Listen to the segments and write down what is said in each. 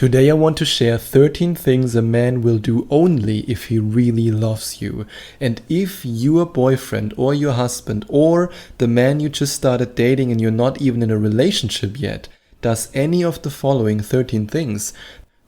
Today I want to share 13 things a man will do only if he really loves you. And if your boyfriend or your husband or the man you just started dating and you're not even in a relationship yet does any of the following 13 things,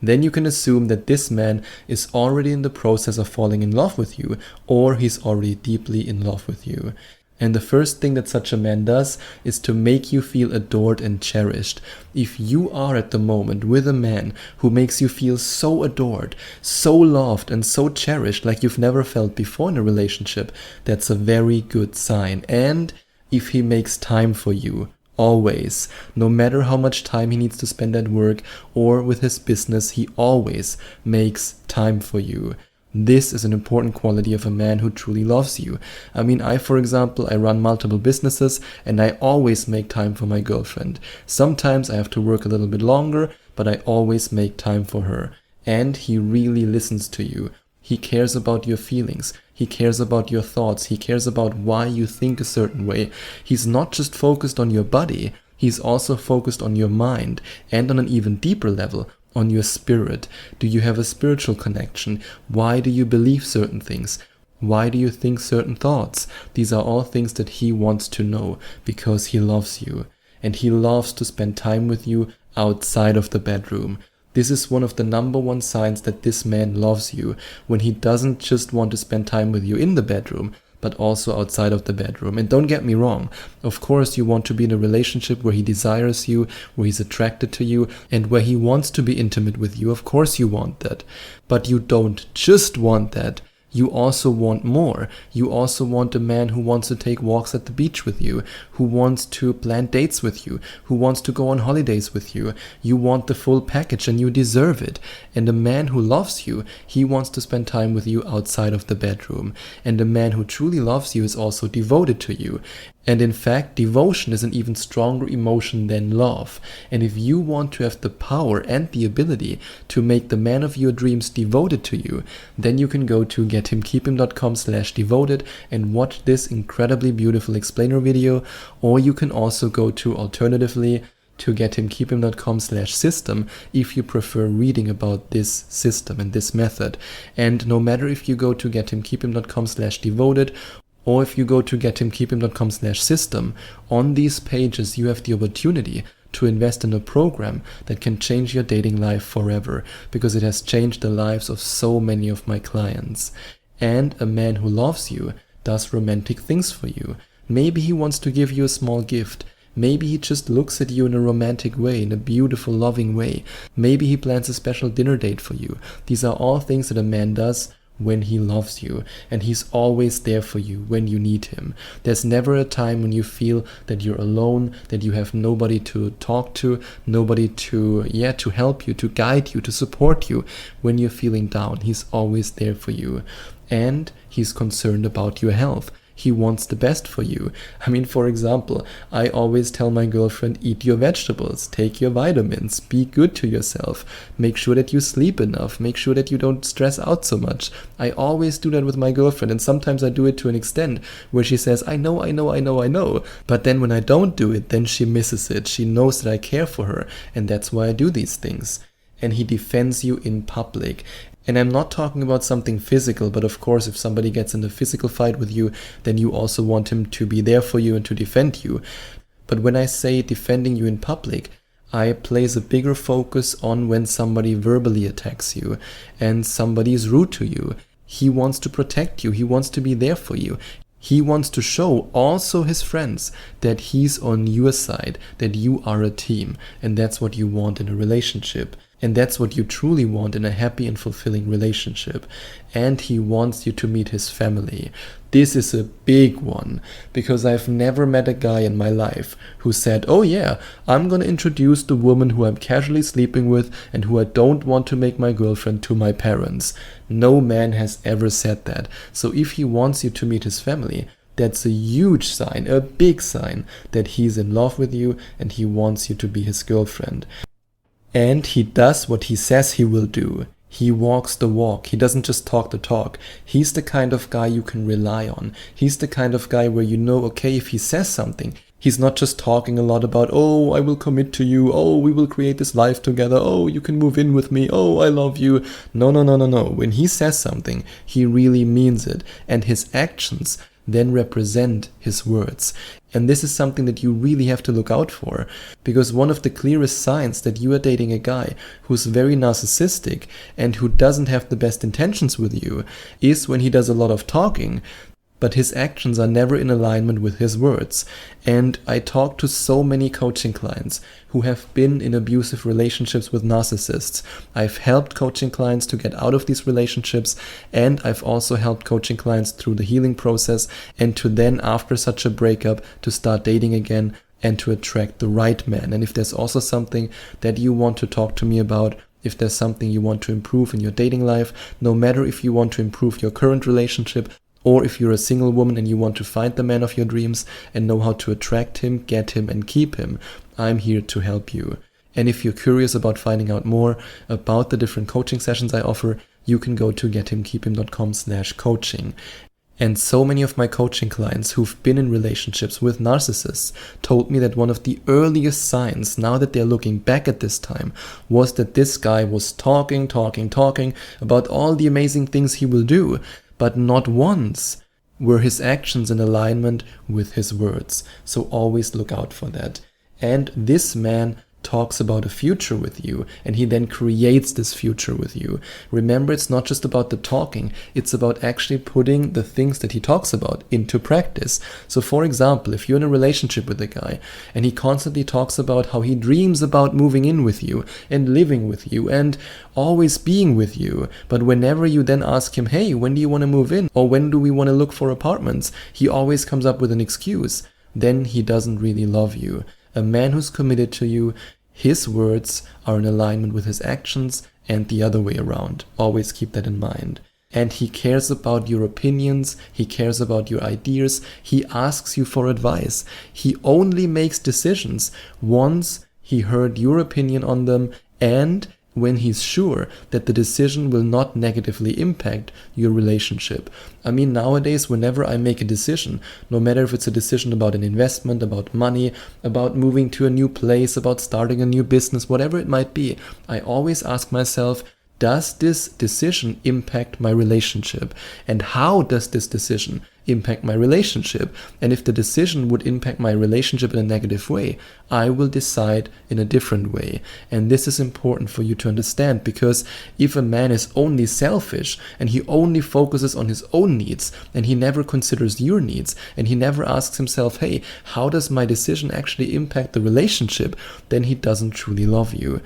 then you can assume that this man is already in the process of falling in love with you, or he's already deeply in love with you. And the first thing that such a man does is to make you feel adored and cherished. If you are at the moment with a man who makes you feel so adored, so loved and so cherished like you've never felt before in a relationship, that's a very good sign. And if he makes time for you, always, no matter how much time he needs to spend at work or with his business, he always makes time for you. This is an important quality of a man who truly loves you. For example, I run multiple businesses and I always make time for my girlfriend. Sometimes I have to work a little bit longer, but I always make time for her. And he really listens to you. He cares about your feelings. He cares about your thoughts. He cares about why you think a certain way. He's not just focused on your body. He's also focused on your mind, and on an even deeper level, on your spirit. Do you have a spiritual connection? Why do you believe certain things? Why do you think certain thoughts? These are all things that he wants to know because he loves you. And he loves to spend time with you outside of the bedroom. This is one of the number one signs that this man loves you, when he doesn't just want to spend time with you in the bedroom, but also outside of the bedroom. And don't get me wrong, of course you want to be in a relationship where he desires you, where he's attracted to you, and where he wants to be intimate with you. Of course you want that. But you don't just want that. You also want more. You also want a man who wants to take walks at the beach with you, who wants to plan dates with you, who wants to go on holidays with you. You want the full package and you deserve it. And a man who loves you, he wants to spend time with you outside of the bedroom. And a man who truly loves you is also devoted to you. And in fact, devotion is an even stronger emotion than love. And if you want to have the power and the ability to make the man of your dreams devoted to you, then you can go to gethimkeephim.com/devoted and watch this incredibly beautiful explainer video. Or you can also go to alternatively to gethimkeephim.com/system if you prefer reading about this system and this method. And no matter if you go to gethimkeephim.com/devoted or if you go to gethimkeephim.com/system, on these pages you have the opportunity to invest in a program that can change your dating life forever, because it has changed the lives of so many of my clients. And a man who loves you does romantic things for you. Maybe he wants to give you a small gift. Maybe he just looks at you in a romantic way, in a beautiful, loving way. Maybe he plans a special dinner date for you. These are all things that a man does when he loves you, and he's always there for you when you need him. There's never a time when you feel that you're alone, that you have nobody to talk to, nobody to help you, to guide you, to support you when you're feeling down. He's always there for you. And he's concerned about your health. He wants the best for you. For example, I always tell my girlfriend, eat your vegetables, take your vitamins, be good to yourself, make sure that you sleep enough, make sure that you don't stress out so much. I always do that with my girlfriend, and sometimes I do it to an extent where she says, I know. But then when I don't do it, then she misses it. She knows that I care for her, and that's why I do these things. And he defends you in public. And I'm not talking about something physical, but of course if somebody gets in a physical fight with you, then you also want him to be there for you and to defend you. But when I say defending you in public, I place a bigger focus on when somebody verbally attacks you and somebody is rude to you. He wants to protect you. He wants to be there for you. He wants to show also his friends that he's on your side, that you are a team. And that's what you want in a relationship. And that's what you truly want in a happy and fulfilling relationship. And he wants you to meet his family. This is a big one, because I've never met a guy in my life who said, oh yeah, I'm gonna introduce the woman who I'm casually sleeping with and who I don't want to make my girlfriend to my parents. No man has ever said that. So if he wants you to meet his family, that's a huge sign, a big sign that he's in love with you and he wants you to be his girlfriend. And he does what he says he will do. He walks the walk. He doesn't just talk the talk. He's the kind of guy you can rely on. He's the kind of guy where you know, okay, if he says something, He's not just talking a lot about, oh, I will commit to you, oh, we will create this life together, oh, you can move in with me, oh, I love you. No. When he says something, he really means it, and his actions then represent his words. And this is something that you really have to look out for, because one of the clearest signs that you are dating a guy who's very narcissistic and who doesn't have the best intentions with you is when he does a lot of talking, but his actions are never in alignment with his words. And I talk to so many coaching clients who have been in abusive relationships with narcissists. I've helped coaching clients to get out of these relationships, and I've also helped coaching clients through the healing process, and to then, after such a breakup, to start dating again and to attract the right man. And if there's also something that you want to talk to me about, if there's something you want to improve in your dating life, no matter if you want to improve your current relationship, or if you're a single woman and you want to find the man of your dreams and know how to attract him, get him, and keep him, I'm here to help you. And if you're curious about finding out more about the different coaching sessions I offer, you can go to gethimkeephim.com/coaching. And so many of my coaching clients who've been in relationships with narcissists told me that one of the earliest signs, now that they're looking back at this time, was that this guy was talking about all the amazing things he will do, but not once were his actions in alignment with his words. So always look out for that. And this man talks about a future with you, and he then creates this future with you. Remember, it's not just about the talking, it's about actually putting the things that he talks about into practice. So for example, if you're in a relationship with a guy and he constantly talks about how he dreams about moving in with you and living with you and always being with you, but whenever you then ask him, hey, when do you want to move in, or when do we want to look for apartments, he always comes up with an excuse, then he doesn't really love you. A man who's committed to you, his words are in alignment with his actions, and the other way around. Always keep that in mind. And he cares about your opinions, he cares about your ideas, he asks you for advice. He only makes decisions once he heard your opinion on them, and when he's sure that the decision will not negatively impact your relationship. I mean, nowadays, whenever I make a decision, no matter if it's a decision about an investment, about money, about moving to a new place, about starting a new business, whatever it might be, I always ask myself, does this decision impact my relationship? And how does this decision impact my relationship? And if the decision would impact my relationship in a negative way, I will decide in a different way. And this is important for you to understand, because if a man is only selfish and he only focuses on his own needs and he never considers your needs and he never asks himself, hey, how does my decision actually impact the relationship, then he doesn't truly love you.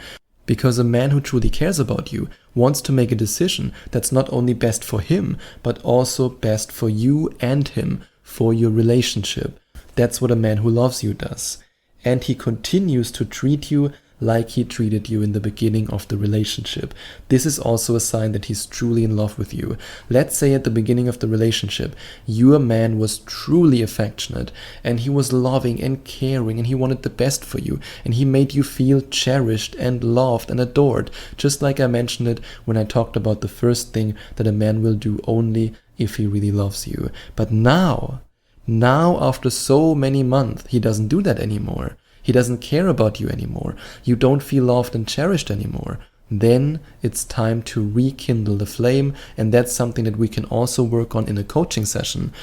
Because a man who truly cares about you wants to make a decision that's not only best for him, but also best for you and him, for your relationship. That's what a man who loves you does. And he continues to treat you like he treated you in the beginning of the relationship. This is also a sign that he's truly in love with you. Let's say at the beginning of the relationship, your man was truly affectionate and he was loving and caring and he wanted the best for you and he made you feel cherished and loved and adored, just like I mentioned it when I talked about the first thing that a man will do only if he really loves you. But now after so many months, he doesn't do that anymore. He doesn't care about you anymore. You don't feel loved and cherished anymore. Then it's time to rekindle the flame, and that's something that we can also work on in a coaching session.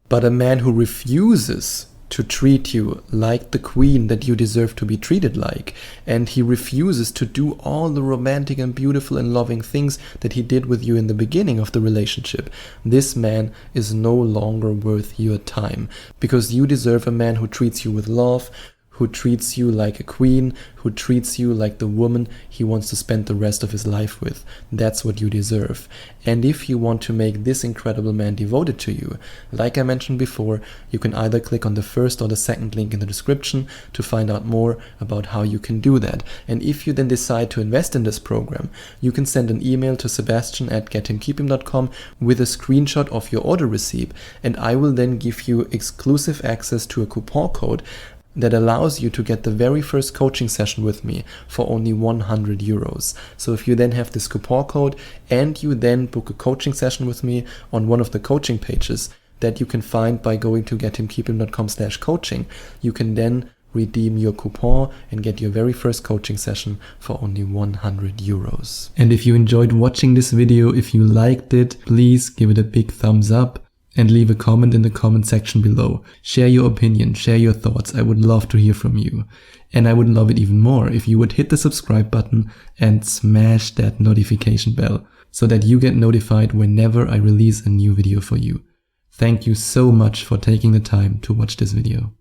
But a man who refuses to treat you like the queen that you deserve to be treated like, and he refuses to do all the romantic and beautiful and loving things that he did with you in the beginning of the relationship, this man is no longer worth your time, because you deserve a man who treats you with love, who treats you like a queen, who treats you like the woman he wants to spend the rest of his life with. That's what you deserve. And if you want to make this incredible man devoted to you, like I mentioned before, you can either click on the first or the second link in the description to find out more about how you can do that. And if you then decide to invest in this program, you can send an email to Sebastian@gethimkeephim.com with a screenshot of your order receipt, and I will then give you exclusive access to a coupon code that allows you to get the very first coaching session with me for only 100 euros. So if you then have this coupon code and you then book a coaching session with me on one of the coaching pages, that you can find by going to gethimkeephim.com/coaching. You can then redeem your coupon and get your very first coaching session for only 100 euros. And if you enjoyed watching this video, if you liked it, please give it a big thumbs up and leave a comment in the comment section below. Share your opinion, share your thoughts. I would love to hear from you. And I would love it even more if you would hit the subscribe button and smash that notification bell so that you get notified whenever I release a new video for you. Thank you so much for taking the time to watch this video.